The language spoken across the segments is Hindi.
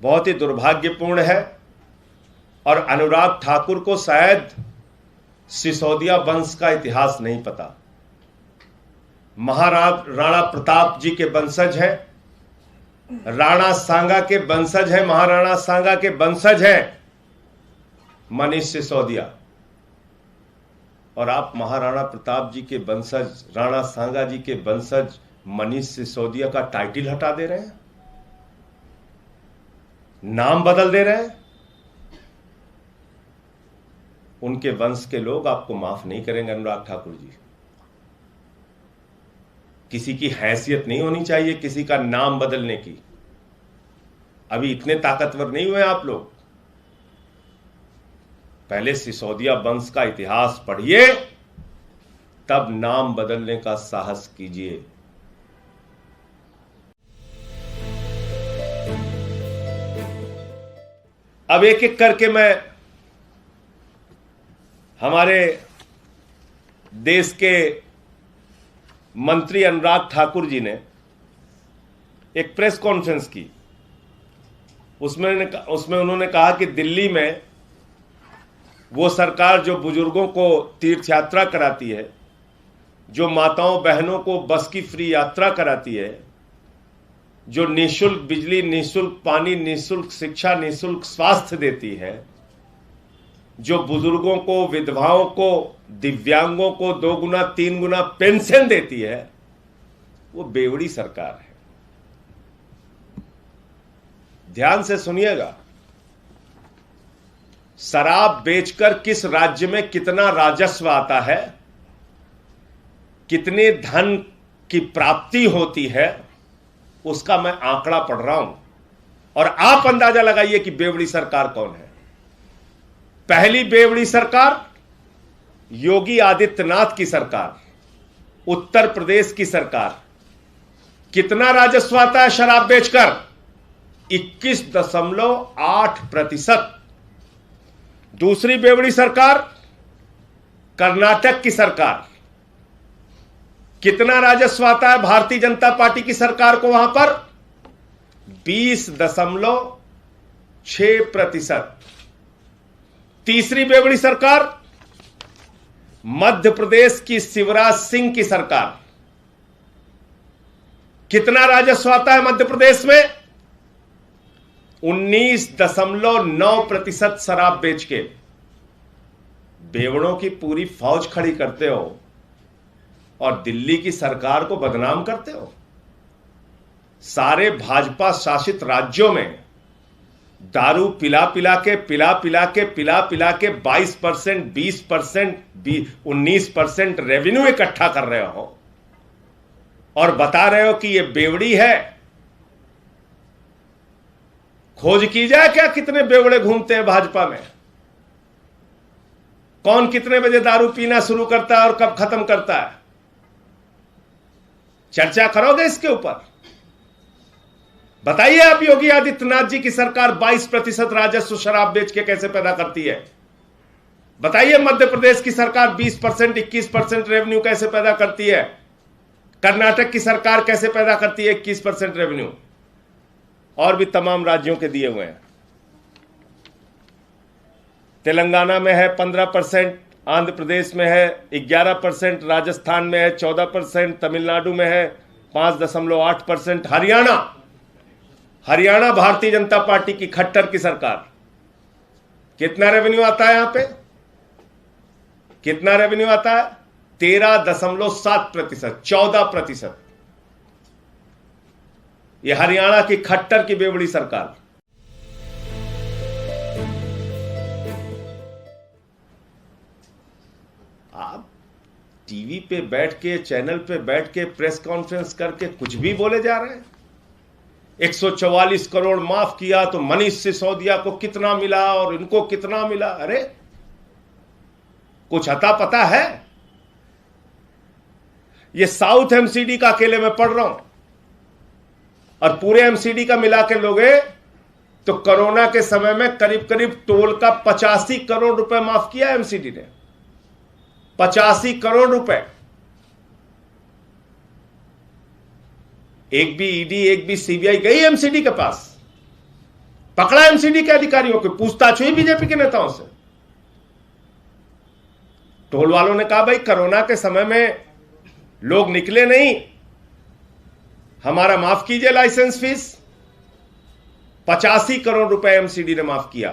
बहुत ही दुर्भाग्यपूर्ण है और अनुराग ठाकुर को शायद सिसोदिया वंश का इतिहास नहीं पता। राणा प्रताप जी के वंशज हैं, राणा सांगा के वंशज हैं, महाराणा सांगा के वंशज हैं मनीष सिसोदिया, और आप महाराणा प्रताप जी के वंशज, राणा सांगा जी के वंशज मनीष सिसोदिया का टाइटल हटा दे रहे हैं, नाम बदल दे रहे हैं। उनके वंश के लोग आपको माफ नहीं करेंगे अनुराग ठाकुर जी। किसी की हैसियत नहीं होनी चाहिए किसी का नाम बदलने की। अभी इतने ताकतवर नहीं हुए आप लोग। पहले सिसोदिया वंश का इतिहास पढ़िए, तब नाम बदलने का साहस कीजिए। अब एक एक करके मैं हमारे देश के मंत्री अनुराग ठाकुर जी ने एक प्रेस कॉन्फ्रेंस की। उसमें उन्होंने कहा कि दिल्ली में वो सरकार जो बुजुर्गों को तीर्थ यात्रा कराती है, जो माताओं बहनों को बस की फ्री यात्रा कराती है, जो निःशुल्क बिजली, निःशुल्क पानी, निःशुल्क शिक्षा, निःशुल्क स्वास्थ्य देती है, जो बुजुर्गों को, विधवाओं को, दिव्यांगों को 2 गुना 3 गुना पेंशन देती है, वो बेवड़ी सरकार है। ध्यान से सुनिएगा। शराब बेचकर किस राज्य में कितना राजस्व आता है, कितने धन की प्राप्ति होती है, उसका मैं आंकड़ा पढ़ रहा हूं, और आप अंदाजा लगाइए कि बेवड़ी सरकार कौन है। पहली बेवड़ी सरकार योगी आदित्यनाथ की सरकार, उत्तर प्रदेश की सरकार। कितना राजस्व आता है शराब बेचकर? 21.8%। दूसरी बेवड़ी सरकार कर्नाटक की सरकार। कितना राजस्व आता है भारतीय जनता पार्टी की सरकार को वहां पर? 20.6%। तीसरी बेवड़ी सरकार मध्य प्रदेश की शिवराज सिंह की सरकार। कितना राजस्व आता है मध्य प्रदेश में? 19.9% शराब बेच के। बेवड़ों की पूरी फौज खड़ी करते हो और दिल्ली की सरकार को बदनाम करते हो। सारे भाजपा शासित राज्यों में दारू पिला पिला के 22%, 20%, 19% रेवेन्यू इकट्ठा कर रहे हो और बता रहे हो कि ये बेवड़ी है। खोज की जाए क्या कितने बेवड़े घूमते हैं भाजपा में? कौन कितने बजे दारू पीना शुरू करता है और कब खत्म करता है? चर्चा करोगे इसके ऊपर? बताइए आप, योगी आदित्यनाथ जी की सरकार 22% राजस्व शराब बेच के कैसे पैदा करती है? बताइए मध्य प्रदेश की सरकार 20%, 21% रेवेन्यू कैसे पैदा करती है? कर्नाटक की सरकार कैसे पैदा करती है 21% रेवेन्यू? और भी तमाम राज्यों के दिए हुए हैं। तेलंगाना में है 15%, आंध्र प्रदेश में है 11%, राजस्थान में है 14%, तमिलनाडु में है 5.8%, हरियाणा भारतीय जनता पार्टी की खट्टर की सरकार। कितना रेवेन्यू आता है यहां पे? कितना रेवेन्यू आता है? 13.7%, 14%। यह हरियाणा की खट्टर की बेवड़ी सरकार। आप टीवी पे बैठ के, चैनल पे बैठ के प्रेस कॉन्फ्रेंस करके कुछ भी बोले जा रहे हैं। 144 करोड़ माफ किया तो मनीष सिसोदिया को कितना मिला और इनको कितना मिला? अरे कुछ अता पता है? ये साउथ एमसीडी का अकेले में पढ़ रहा हूं, और पूरे एमसीडी का मिला के लोगे तो कोरोना के समय में करीब करीब टोल का 85 करोड़ रुपए माफ किया एमसीडी ने। 85 करोड़ रुपए। एक भी ईडी, एक भी सीबीआई गई एमसीडी के पास? पकड़ा एमसीडी के अधिकारियों को, पूछताछ हुई बीजेपी के नेताओं से। टोल वालों ने कहा भाई कोरोना के समय में लोग निकले नहीं, हमारा माफ कीजिए लाइसेंस फीस। 85 करोड़ रुपए एमसीडी ने माफ किया।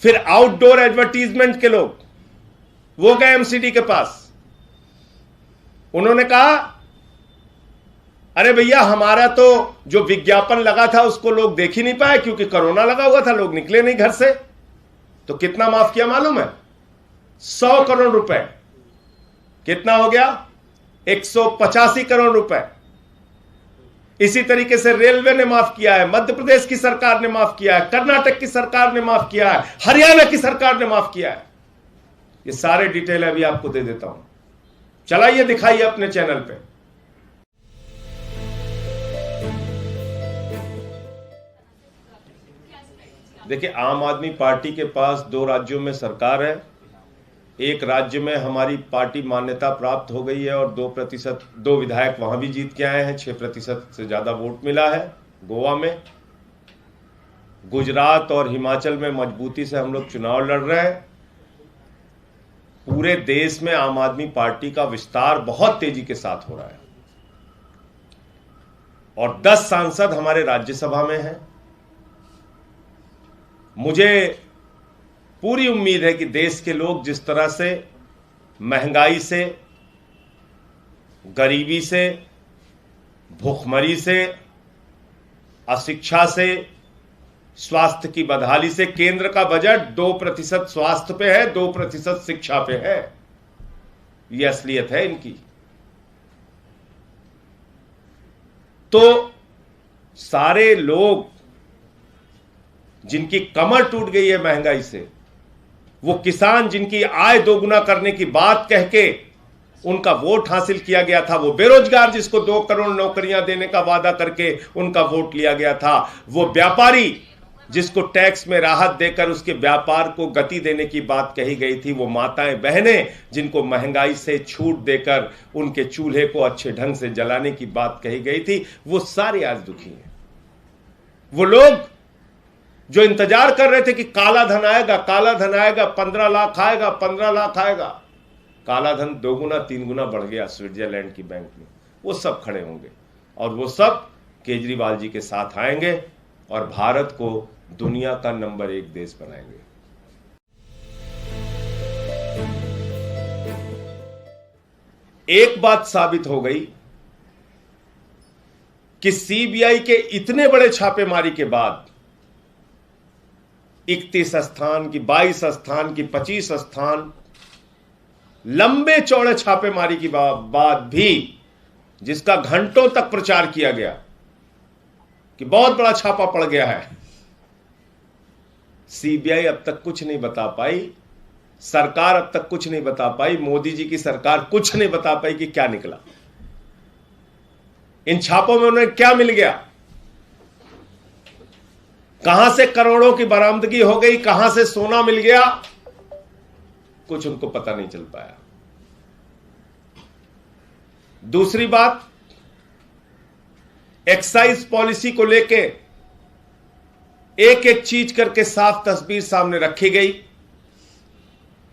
फिर आउटडोर एडवर्टीजमेंट के लोग वो गए एमसीडी के पास, उन्होंने कहा अरे भैया हमारा तो जो विज्ञापन लगा था उसको लोग देख ही नहीं पाए क्योंकि कोरोना लगा हुआ था, लोग निकले नहीं घर से। तो कितना माफ किया मालूम है? 100 करोड़ रुपए। कितना हो गया? 185 करोड़ रुपए। इसी तरीके से रेलवे ने माफ किया है, मध्य प्रदेश की सरकार ने माफ किया है, कर्नाटक की सरकार ने माफ किया है, हरियाणा की सरकार ने माफ किया है। ये सारे डिटेल अभी आपको दे देता हूं, चलाइए दिखाइए अपने चैनल पे। देखिए, आम आदमी पार्टी के पास 2 राज्यों में सरकार है। एक राज्य में हमारी पार्टी मान्यता प्राप्त हो गई है और 2% 2 विधायक वहां भी जीत के आए हैं, 6% से ज्यादा वोट मिला है गोवा में। गुजरात और हिमाचल में मजबूती से हम लोग चुनाव लड़ रहे हैं। पूरे देश में आम आदमी पार्टी का विस्तार बहुत तेजी के साथ हो रहा है और 10 सांसद हमारे राज्यसभा में हैं। मुझे पूरी उम्मीद है कि देश के लोग जिस तरह से महंगाई से, गरीबी से, भूखमरी से, अशिक्षा से, स्वास्थ्य की बदहाली से, केंद्र का बजट 2% स्वास्थ्य पे है, 2% शिक्षा पे है। ये असलियत है इनकी। तो सारे लोग जिनकी कमर टूट गई है महंगाई से, वो किसान जिनकी आय दोगुना करने की बात कह के उनका वोट हासिल किया गया था, वो बेरोजगार जिसको 2 करोड़ नौकरियां देने का वादा करके उनका वोट लिया गया था, वो व्यापारी जिसको टैक्स में राहत देकर उसके व्यापार को गति देने की बात कही गई थी, वो माताएं बहनें जिनको महंगाई से छूट देकर उनके चूल्हे को अच्छे ढंग से जलाने की बात कही गई थी, वो सारे आज दुखी हैं। वो लोग जो इंतजार कर रहे थे कि काला धन आएगा, काला धन आएगा, 15 लाख आएगा, 15 लाख आएगा, काला धन 2 गुना 3 गुना बढ़ गया स्विट्जरलैंड की बैंक में, वो सब खड़े होंगे और वो सब केजरीवाल जी के साथ आएंगे और भारत को दुनिया का नंबर 1 देश बनाएंगे। एक बात साबित हो गई कि सीबीआई के इतने बड़े छापेमारी के बाद 31 स्थान की, 22 स्थान की, 25 स्थान, लंबे चौड़े छापेमारी की बाद भी, जिसका घंटों तक प्रचार किया गया कि बहुत बड़ा छापा पड़ गया है, सीबीआई अब तक कुछ नहीं बता पाई, सरकार अब तक कुछ नहीं बता पाई, मोदी जी की सरकार कुछ नहीं बता पाई कि क्या निकला, इन छापों में उन्हें क्या मिल गया, कहां से करोड़ों की बरामदगी हो गई, कहां से सोना मिल गया, कुछ उनको पता नहीं चल पाया। दूसरी बात, एक्साइज पॉलिसी को लेके एक एक चीज करके साफ तस्वीर सामने रखी गई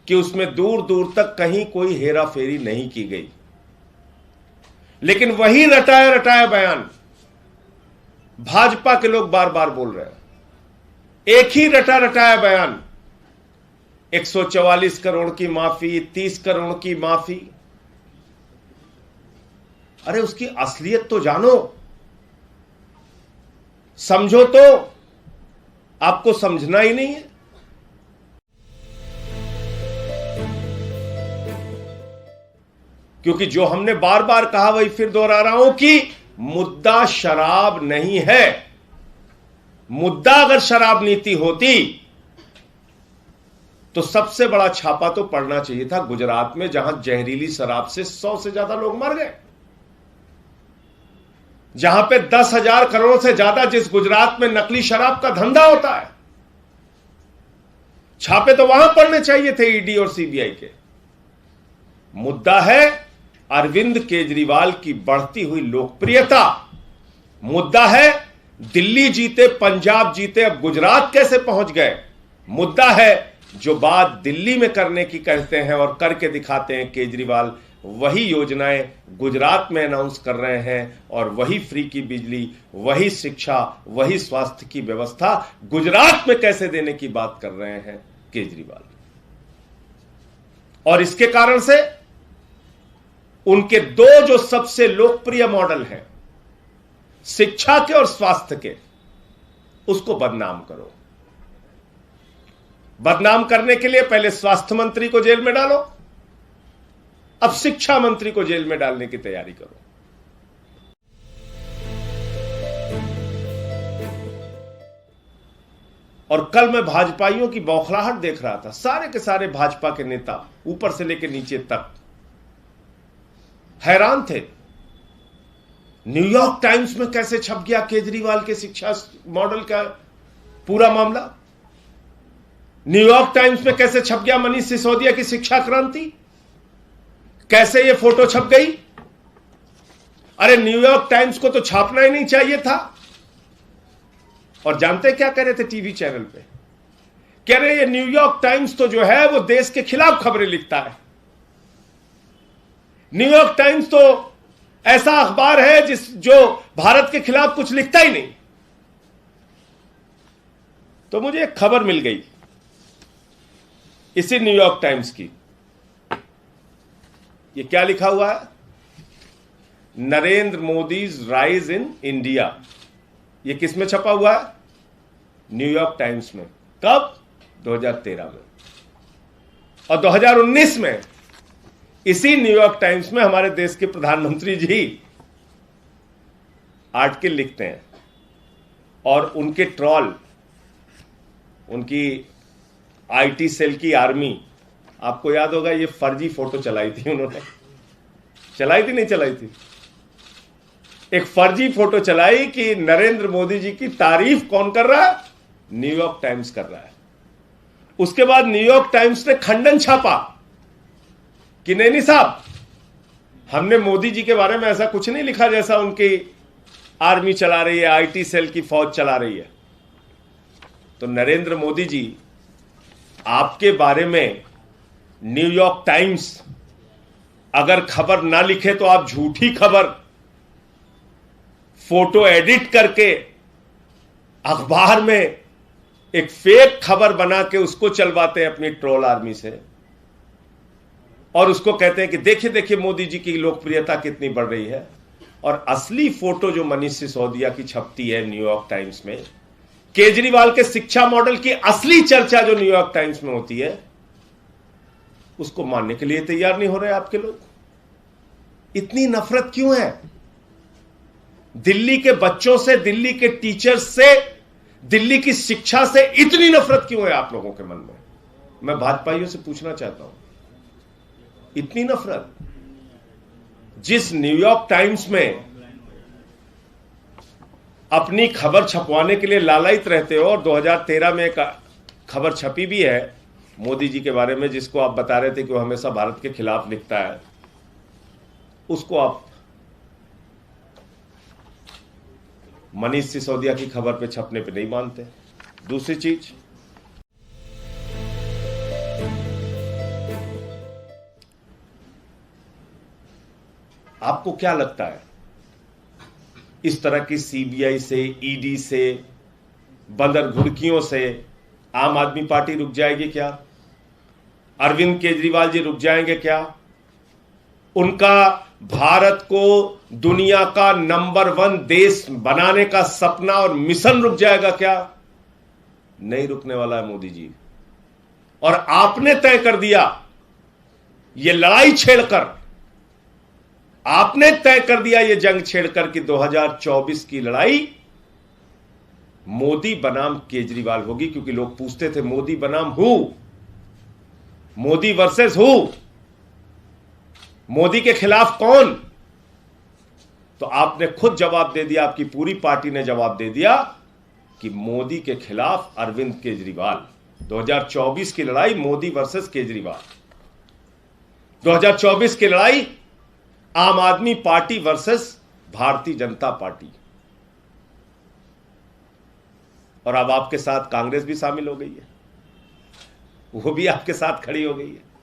कि उसमें दूर दूर तक कहीं कोई हेरा फेरी नहीं की गई, लेकिन वही रटाया रटाया बयान भाजपा के लोग बार बार बोल रहे हैं। एक ही रटा रटाया बयान, 144 करोड़ की माफी, 30 करोड़ की माफी। अरे उसकी असलियत तो जानो, समझो तो। आपको समझना ही नहीं है। क्योंकि जो हमने बार बार कहा वही फिर दोहरा रहा हूं कि मुद्दा शराब नहीं है। मुद्दा अगर शराब नीति होती तो सबसे बड़ा छापा तो पड़ना चाहिए था गुजरात में, जहां जहरीली शराब से 100 से ज्यादा लोग मर गए, जहां पे 10,000 करोड़ से ज्यादा जिस गुजरात में नकली शराब का धंधा होता है, छापे तो वहां पड़ने चाहिए थे ईडी और सीबीआई के। मुद्दा है अरविंद केजरीवाल की बढ़ती हुई लोकप्रियता, मुद्दा है दिल्ली जीते, पंजाब जीते, अब गुजरात कैसे पहुंच गए? मुद्दा है जो बात दिल्ली में करने की कहते हैं और करके दिखाते हैं केजरीवाल, वही योजनाएं गुजरात में अनाउंस कर रहे हैं और वही फ्री की बिजली, वही शिक्षा, वही स्वास्थ्य की व्यवस्था गुजरात में कैसे देने की बात कर रहे हैं केजरीवाल। और इसके कारण से उनके दो जो सबसे लोकप्रिय मॉडल हैं, शिक्षा के और स्वास्थ्य के, उसको बदनाम करो। बदनाम करने के लिए पहले स्वास्थ्य मंत्री को जेल में डालो, अब शिक्षा मंत्री को जेल में डालने की तैयारी करो। और कल मैं भाजपाइयों की बौखलाहट देख रहा था। सारे के सारे भाजपा के नेता ऊपर से लेकर नीचे तक हैरान थे। न्यूयॉर्क टाइम्स में कैसे छप गया केजरीवाल के शिक्षा मॉडल का पूरा मामला? न्यूयॉर्क टाइम्स में कैसे छप गया मनीष सिसोदिया की शिक्षा क्रांति? कैसे ये फोटो छप गई? अरे न्यूयॉर्क टाइम्स को तो छापना ही नहीं चाहिए था। और जानते क्या कह रहे थे टीवी चैनल पे? कह रहे ये न्यूयॉर्क टाइम्स तो जो है वो देश के खिलाफ खबरें लिखता है। न्यूयॉर्क टाइम्स तो ऐसा अखबार है जो भारत के खिलाफ कुछ लिखता ही नहीं। तो मुझे एक खबर मिल गई इसी न्यूयॉर्क टाइम्स की। ये क्या लिखा हुआ है? Narendra Modi's rise in India. ये किस में छपा हुआ है? न्यूयॉर्क टाइम्स में। कब? 2013 में। और 2019 में इसी न्यूयॉर्क टाइम्स में हमारे देश के प्रधानमंत्री जी आर्टिकल लिखते हैं और उनके ट्रॉल, उनकी आईटी सेल की आर्मी, आपको याद होगा ये फर्जी फोटो चलाई थी उन्होंने। चलाई थी नहीं चलाई थी? एक फर्जी फोटो चलाई कि नरेंद्र मोदी जी की तारीफ कौन कर रहा है? न्यूयॉर्क टाइम्स कर रहा है। उसके बाद न्यूयॉर्क टाइम्स ने खंडन छापा कि नहीं साहब, हमने मोदी जी के बारे में ऐसा कुछ नहीं लिखा जैसा उनकी आर्मी चला रही है, आईटी सेल की फौज चला रही है। तो नरेंद्र मोदी जी आपके बारे में न्यूयॉर्क टाइम्स अगर खबर ना लिखे तो आप झूठी खबर फोटो एडिट करके अखबार में एक फेक खबर बना के उसको चलवाते हैं अपनी ट्रोल आर्मी से और उसको कहते हैं कि देखिए देखिए मोदी जी की लोकप्रियता कितनी बढ़ रही है। और असली फोटो जो मनीष सिसोदिया की छपती है न्यूयॉर्क टाइम्स में, केजरीवाल के शिक्षा मॉडल की असली चर्चा जो न्यूयॉर्क टाइम्स में होती है, उसको मानने के लिए तैयार नहीं हो रहे आपके लोग। इतनी नफरत क्यों है? दिल्ली के बच्चों से, दिल्ली के टीचर्स से, दिल्ली की शिक्षा से इतनी नफरत क्यों है आप लोगों के मन में? मैं भाजपाइयों से पूछना चाहता हूं, इतनी नफरत? जिस न्यूयॉर्क टाइम्स में अपनी खबर छपवाने के लिए लालायित रहते हो, और 2013 में एक खबर छपी भी है मोदी जी के बारे में जिसको आप बता रहे थे कि वो हमेशा भारत के खिलाफ लिखता है, उसको आप मनीष सिसोदिया की खबर पे छपने पे नहीं मानते। दूसरी चीज, आपको क्या लगता है इस तरह की सीबीआई से, ईडी से, बंदर घुड़कियों से आम आदमी पार्टी रुक जाएगी क्या? अरविंद केजरीवाल जी रुक जाएंगे क्या? उनका भारत को दुनिया का नंबर 1 देश बनाने का सपना और मिशन रुक जाएगा क्या? नहीं रुकने वाला है मोदी जी। और आपने तय कर दिया, ये लड़ाई छेड़कर, आपने तय कर दिया ये जंग छेड़कर कि 2024 की लड़ाई मोदी बनाम केजरीवाल होगी। क्योंकि लोग पूछते थे मोदी बनाम who, Modi versus who, Modi के खिलाफ कौन? तो आपने खुद जवाब दे दिया, आपकी पूरी पार्टी ने जवाब दे दिया कि मोदी के खिलाफ अरविंद केजरीवाल। 2024 की लड़ाई मोदी वर्सेस केजरीवाल, 2024 की लड़ाई आम आदमी party versus Bharatiya Janata party. और अब आपके साथ कांग्रेस भी शामिल हो गई है, वो भी आपके साथ खड़ी हो गई है।